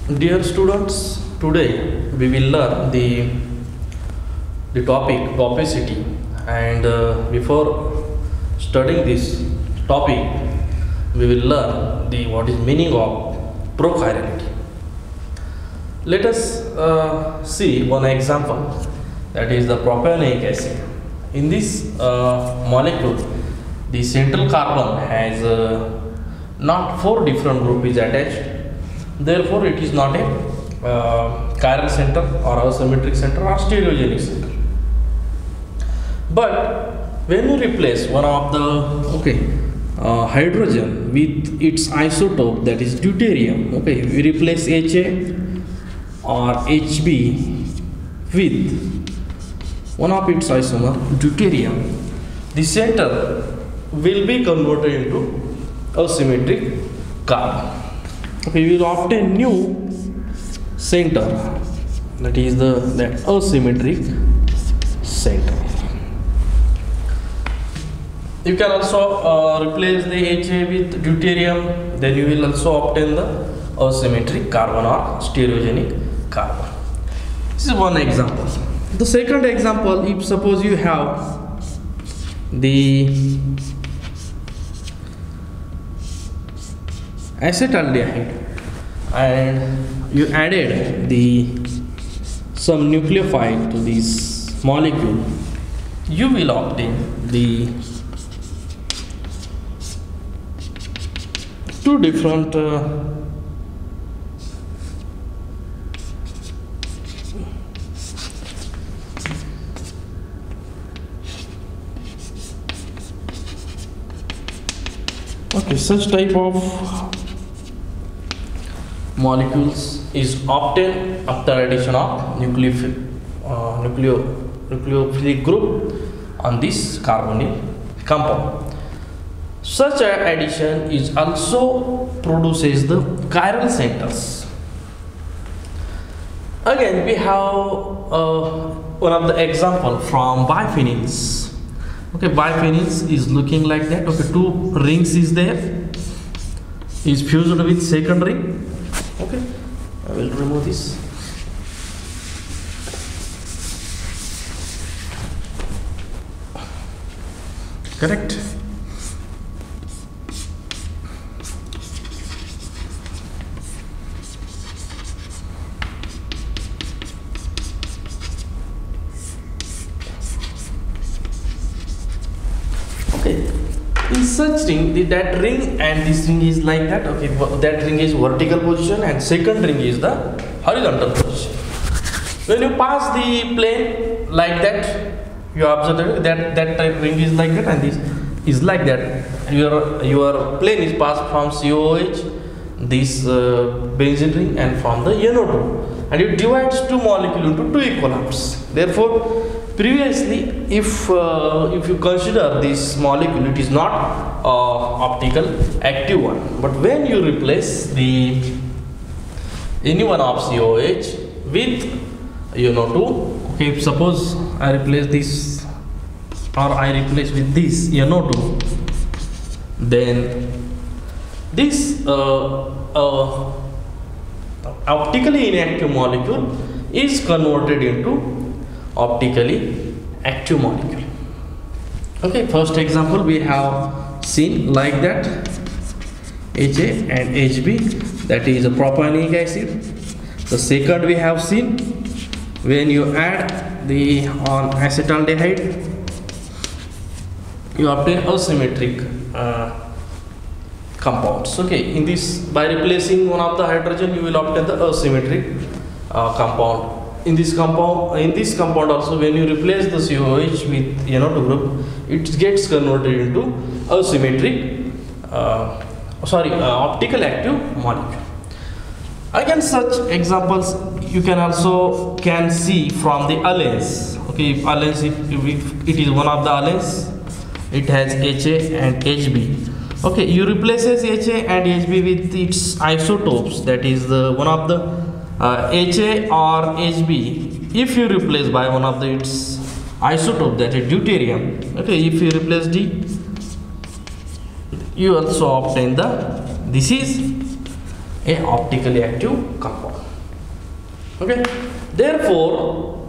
Dear students, today we will learn the topic topicity, and before studying this topic, we will learn the what is meaning of prochirality. Let us see one example, that is the propionic acid. In this molecule, the central carbon has not four different group is attached. Therefore, it is not a chiral center or asymmetric center or stereogenic center. But when you replace one of the hydrogen with its isotope, that is deuterium, we replace Ha or Hb with one of its isomer deuterium, the center will be converted into asymmetric carbon. We will obtain new center, that is that asymmetric center. You can also replace the Ha with deuterium, then you will also obtain the asymmetric carbon or stereogenic carbon. This is one example. The second example, if suppose you have the acetaldehyde and you added some nucleophile to this molecule, you will obtain the two different such type of molecules is obtained after addition of nucleophilic group on this carbonyl compound. Such an addition is also produces the chiral centers. Again, we have one of the example from biphenyls. Biphenyls is looking like that. Two rings is there, is fused with second ring. I will remove this. Correct. In such ring, that ring and this ring is like that. That ring is vertical position and second ring is the horizontal position. When you pass the plane like that, you observe that ring is like that and this is like that. Your plane is passed from COOH, this benzene ring, and from the NO2, and it divides two molecules into two equal halves. Therefore, previously, if you consider this molecule, it is not optical active one. But when you replace any one of COH with NO2, if suppose I replace this or I replace with this NO2, then this optically inactive molecule is converted into optically active molecule. First example we have seen like that, Ha and Hb, that is a propionic acid. The second we have seen, when you add on acetaldehyde, you obtain asymmetric compounds. In this, by replacing one of the hydrogen, you will obtain the asymmetric compound. In this compound also, when you replace the COH with NO2 group, it gets converted into asymmetric optical active molecule. Again, such examples you can also see from the allenes. If allenes, if it is one of the allenes, it has Ha and Hb. You replaces Ha and Hb with its isotopes, that is one of the Ha or Hb. If you replace by one of its isotope, that is deuterium, if you replace D, you also obtain this is a optically active compound. Okay, therefore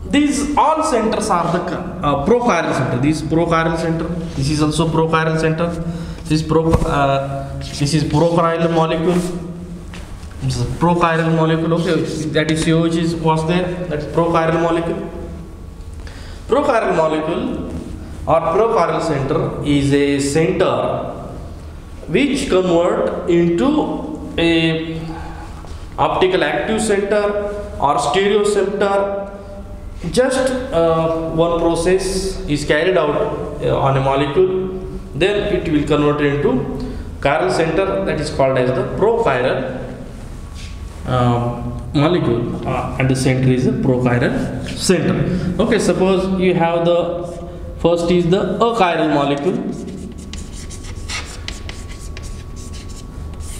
these all centers are the prochiral center. This prochiral center, this is also prochiral center. This is prochiral molecule. This is prochiral molecule. Okay, that is COH was there. That's prochiral molecule. Prochiral molecule or prochiral center is a center which convert into a optical active center or stereo center. Just one process is carried out on a molecule, then it will convert into chiral center, that is called as the prochiral molecule, and the center is the prochiral center. Okay, suppose you have the first is the achiral molecule.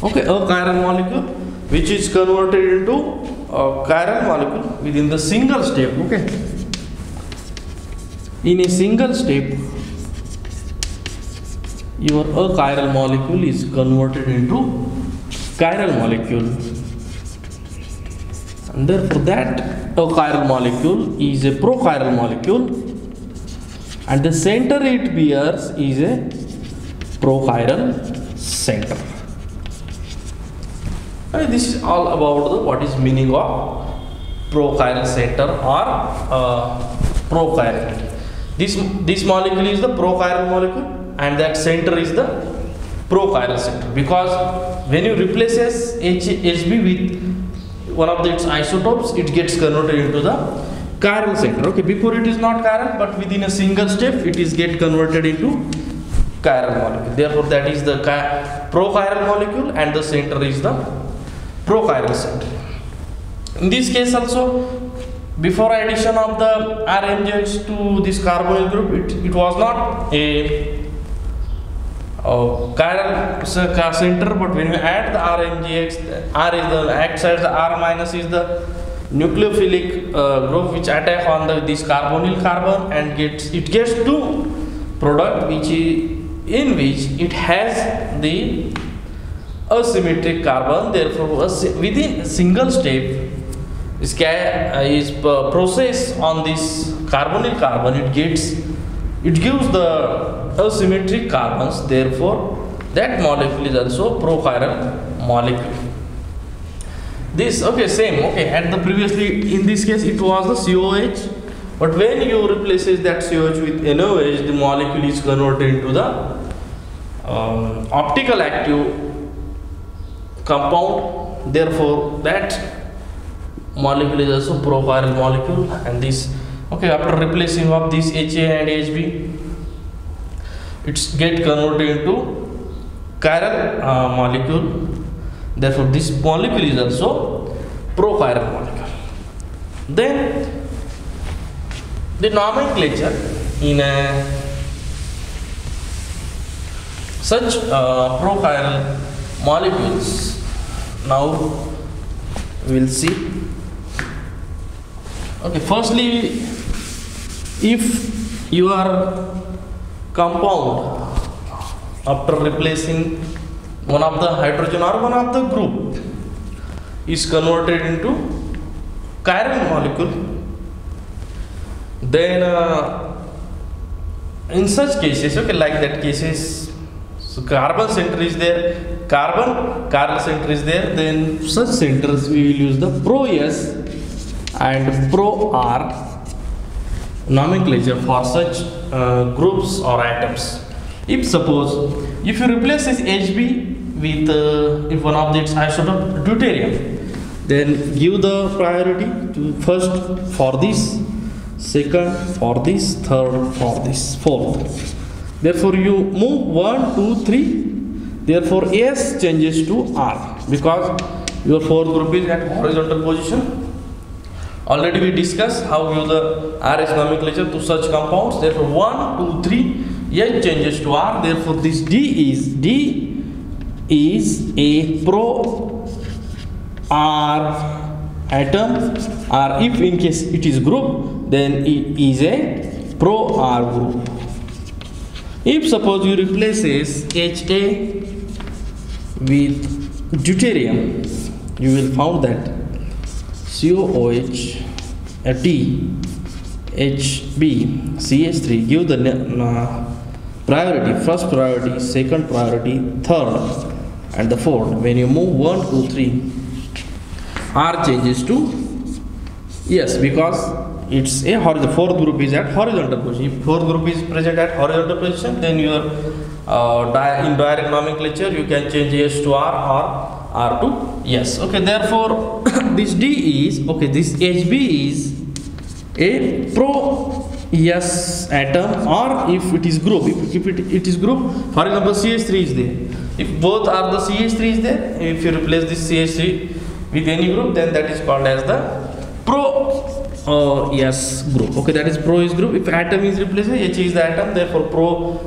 Okay, achiral molecule which is converted into chiral molecule within the single step. Okay, in a single step your achiral molecule is converted into chiral molecule, and therefore that achiral molecule is a prochiral molecule, and the center it bears is a prochiral center. This is all about the what is meaning of prochiral center or prochiral. This molecule is the prochiral molecule, and that center is the prochiral center, because when you replaces HB with one of its isotopes, it gets converted into the chiral center. Okay, before it is not chiral, but within a single step it is get converted into chiral molecule. Therefore, that is the prochiral molecule, and the center is the prochiral center. In this case also, before addition of the RMGX to this carbonyl group, it was not a chiral center, but when you add the RMGX, R is the acts as the R minus is the nucleophilic group which attack on this carbonyl carbon, and gets to product which in which it has the asymmetric carbon. Therefore, within a single step is process on this carbonyl carbon, it gives the asymmetric carbons. Therefore, that molecule is also prochiral molecule. This same and the previously in this case it was the COH, but when you replaces that COH with NOH, the molecule is converted into the optical active compound. Therefore, that molecule is also prochiral molecule, and this after replacing of this HA and HB, it's get converted into chiral molecule. Therefore, this molecule is also prochiral molecule. Then the nomenclature in such prochiral molecules, now we'll see. Firstly, if your compound after replacing one of the hydrogen or one of the group is converted into chiral molecule, then in such cases, like that cases, so carbon center is there, chiral center is there, then such centers we will use the Pro-S and Pro-R nomenclature for such groups or atoms. If you replace this HB with one of its isotope deuterium, then give the priority to first for this, second for this, third for this, fourth. Therefore, you move 1, 2, 3. Therefore, S changes to R because your fourth group is at horizontal position. Already we discussed how you the RS nomenclature to such compounds. Therefore, 1, 2, 3, S changes to R. Therefore, this D is a pro R atom, or if in case it is group, then it is a pro R group. If suppose you replaces HA with deuterium, you will find that COOH, T, HB, CH3 give the priority, first priority, second priority, third, and the fourth. When you move 1, 2, 3, R changes to yes, because it's a horizontal. Fourth group is at horizontal position. If fourth group is present at horizontal position, then your in direct nomenclature you can change S to R or R to yes. Okay, therefore this D is okay. This HB is a pro yes atom, or if it is group, if it is group, for example CH3 is there. If both are the CH3 is there, if you replace this CH3 with any group, then that is called as the pro yes group. Okay, that is pro yes group. If atom is replaced, H is the atom, therefore pro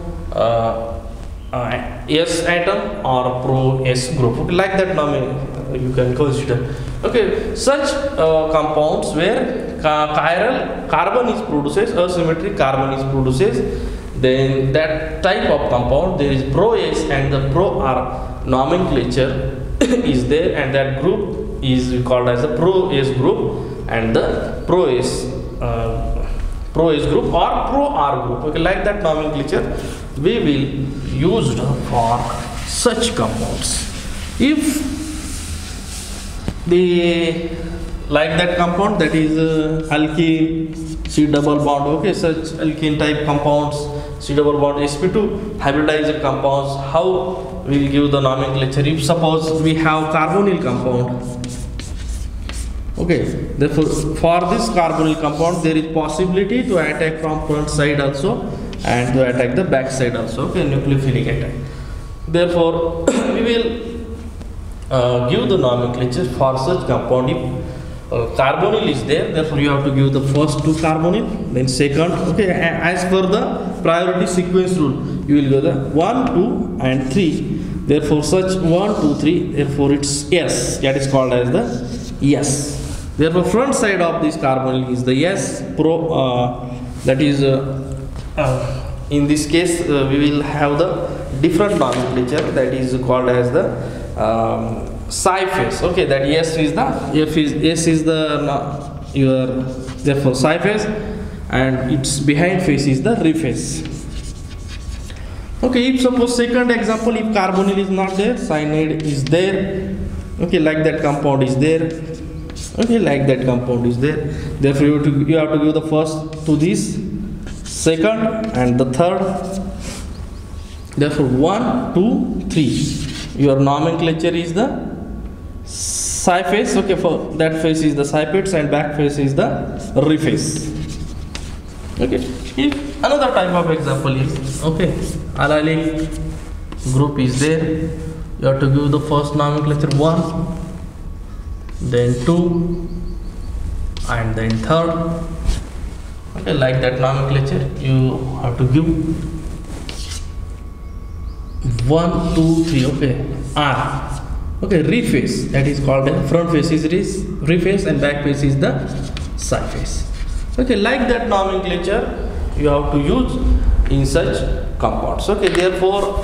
yes atom or pro S group. Okay, like that name you can consider. Okay, such compounds where chiral carbon is produces, asymmetric carbon is produces, then that type of compound there is pro S and the pro R nomenclature is there, and that group is called as the pro S group and the pro S group or pro R group. Okay, like that nomenclature we will use for such compounds. If they like that compound, that is alkene C double bond, okay, such alkene type compounds, C double bond sp2 hybridized compounds, how we will give the nomenclature? If suppose we have carbonyl compound, okay, therefore for this carbonyl compound there is possibility to attack from front side also and to attack the back side also, okay, nucleophilic attack. Therefore we will give the nomenclature for such compound. If carbonyl is there, therefore you have to give the first two carbonyl, then second, okay, as per the priority sequence rule you will go the 1, 2 and 3. Therefore such 1, 2, 3, therefore it's S, that is called as the S. Therefore front side of this carbonyl is the S pro, that is in this case we will have the different nomenclature, that is called as the psi phase. Okay, that S is the S is the your therefore psi phase, and its behind phase is the re phase. Okay, if suppose second example, if carbonyl is not there, cyanide is there, okay, like that compound is there, okay, like that compound is there, therefore you have to give the first to this, second and the third, therefore 1, 2, 3. Your nomenclature is the psi phase, okay, for that phase is the psi phase and back phase is the re phase. Okay, if another type of example is, okay, allylic group is there, you have to give the first nomenclature 1, then 2 and then third, okay, like that nomenclature you have to give 1, 2, 3, okay, R. Okay, re phase, that is called the front phase is re phase and back phase is the psi phase. Okay, like that nomenclature you have to use in such compounds. Okay, therefore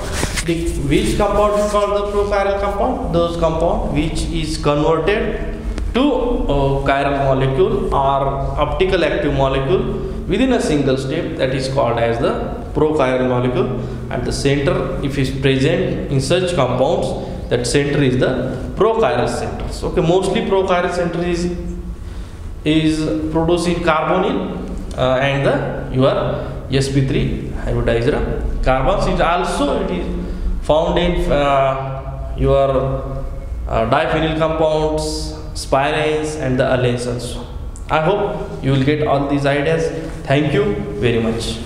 which compound is called the prochiral compound? Those compound which is converted to chiral molecule or optical active molecule within a single step, that is called as the prochiral molecule, and the center if is present in such compounds, that center is the prochiral centers. Okay, mostly prochiral center is produced in carbonyl and the your sp3 hybridized carbons. It also it is found in your diphenyl compounds, spiranes and the allenes also. I hope you will get all these ideas. Thank you very much.